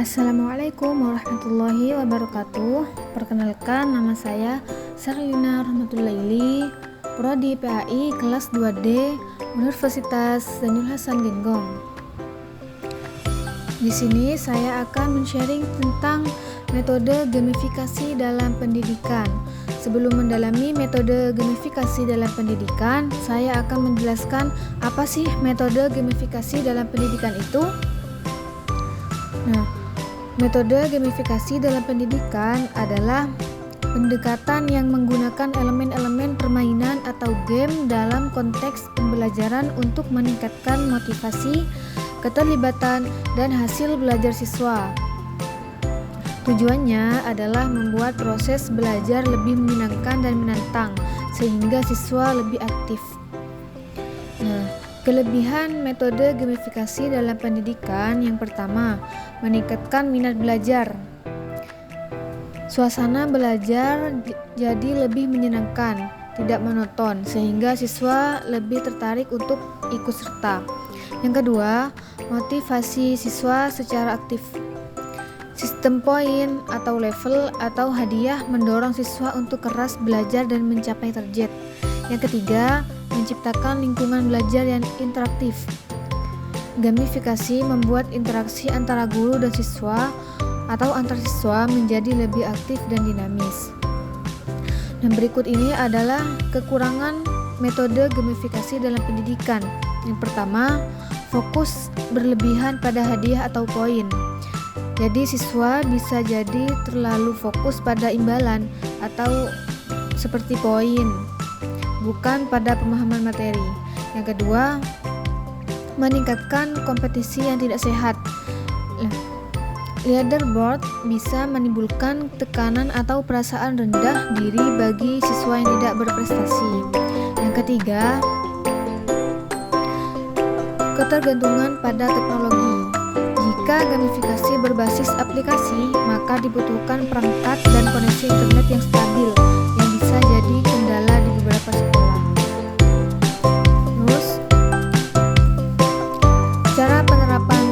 Assalamualaikum warahmatullahi wabarakatuh. Perkenalkan, nama saya Sarlina Rahmatullaili, Prodi PAI kelas 2D Universitas Zanul Hasan Genggong. Di sini saya akan men-sharing tentang metode gamifikasi dalam pendidikan. Sebelum mendalami metode gamifikasi dalam pendidikan, saya akan menjelaskan apa sih metode gamifikasi dalam pendidikan itu. Metode gamifikasi dalam pendidikan adalah pendekatan yang menggunakan elemen-elemen permainan atau game dalam konteks pembelajaran untuk meningkatkan motivasi, keterlibatan, dan hasil belajar siswa. Tujuannya adalah membuat proses belajar lebih menyenangkan dan menantang, sehingga siswa lebih aktif. Kelebihan metode gamifikasi dalam pendidikan yang pertama, meningkatkan minat belajar. Suasana belajar jadi lebih menyenangkan, tidak monoton, sehingga siswa lebih tertarik untuk ikut serta. Yang kedua, motivasi siswa secara aktif. Sistem poin atau level atau hadiah mendorong siswa untuk keras belajar dan mencapai target. Yang ketiga, menciptakan lingkungan belajar yang interaktif. Gamifikasi membuat interaksi antara guru dan siswa atau antar siswa menjadi lebih aktif dan dinamis. Dan berikut ini adalah kekurangan metode gamifikasi dalam pendidikan. Yang pertama, fokus berlebihan pada hadiah atau poin. Jadi siswa bisa jadi terlalu fokus pada imbalan atau seperti poin, bukan pada pemahaman materi. Yang kedua, meningkatkan kompetisi yang tidak sehat. Leaderboard bisa menimbulkan tekanan atau perasaan rendah diri bagi siswa yang tidak berprestasi. Yang ketiga, ketergantungan pada teknologi. Jika gamifikasi berbasis aplikasi, maka dibutuhkan perangkat dan koneksi internet yang stabil, yang bisa jadi kendala di beberapa sekolah. Terus, cara penerapan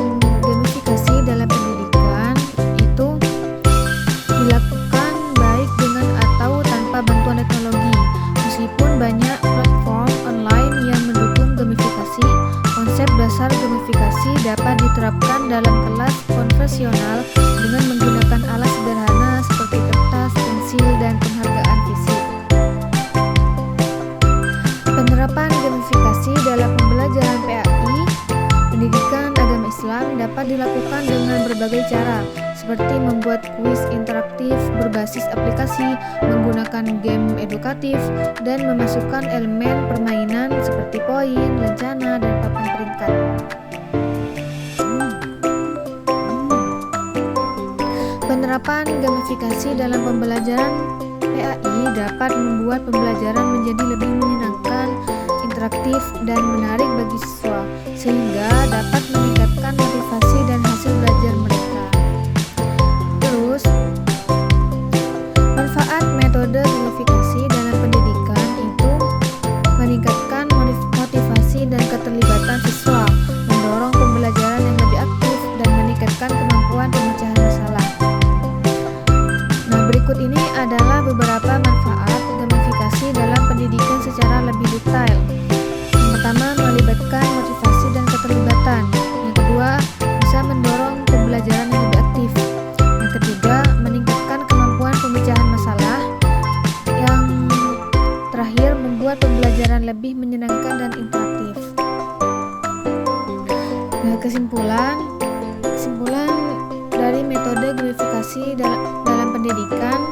gamifikasi dalam pendidikan itu dilakukan baik dengan atau tanpa bantuan teknologi. Meskipun banyak platform online yang mendukung gamifikasi, konsep dasar gamifikasi dapat diterapkan dalam kelas konvensional dengan menggunakan alat sederhana seperti kertas, pensil, dan penghargaan fisik. Penerapan gamifikasi dalam pembelajaran PAI, pendidikan agama Islam, dapat dilakukan dengan berbagai cara, seperti membuat kuis interaktif berbasis aplikasi, menggunakan game edukatif, dan memasukkan elemen permainan seperti poin, lencana, dan papan peringkat. Penerapan gamifikasi dalam pembelajaran PAI dapat membuat pembelajaran menjadi lebih menyenangkan, interaktif, dan menarik bagi siswa, sehingga dapat meningkatkan motivasi dan hasil belajar mereka. Terus, manfaat metode gamifikasi dalam pendidikan itu meningkatkan motivasi dan keterlibatan siswa, mendorong pembelajaran yang lebih aktif, dan meningkatkan kemampuan pemecahan masalah. Berikut ini adalah beberapa manfaat gamifikasi dalam pendidikan secara lebih detail. Yang pertama, melibatkan motivasi dan keterlibatan. Yang kedua, bisa mendorong pembelajaran yang lebih aktif. Yang ketiga, meningkatkan kemampuan pemecahan masalah. Yang terakhir, membuat pembelajaran lebih menyenangkan dan interaktif. Kesimpulan dari metode gamifikasi dalam pendidikan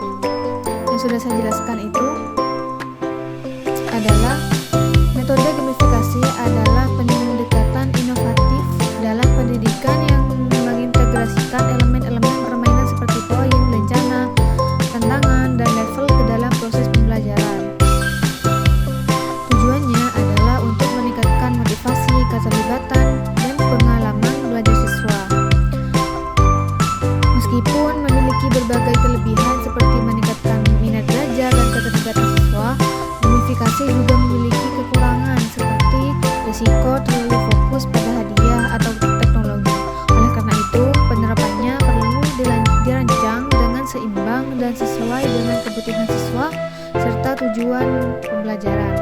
yang sudah saya jelaskan itu adalah metode gamifikasi adalah pendekatan inovatif dalam pendidikan yang mengintegrasikan elemen-elemen permainan seperti poin, lencana, tantangan, dan level ke dalam proses pembelajaran. Tujuannya adalah untuk meningkatkan motivasi, keterlibatan, dan pengalaman belajar siswa. Meskipun memiliki berbagai kelebihan seperti meningkatkan minat belajar dan keterlibatan siswa, gamifikasi juga memiliki sesuai dengan kebutuhan siswa serta tujuan pembelajaran.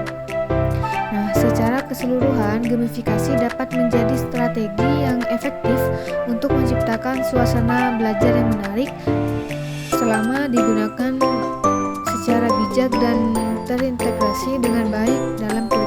Nah, secara keseluruhan, gamifikasi dapat menjadi strategi yang efektif untuk menciptakan suasana belajar yang menarik selama digunakan secara bijak dan terintegrasi dengan baik dalam kurikulum.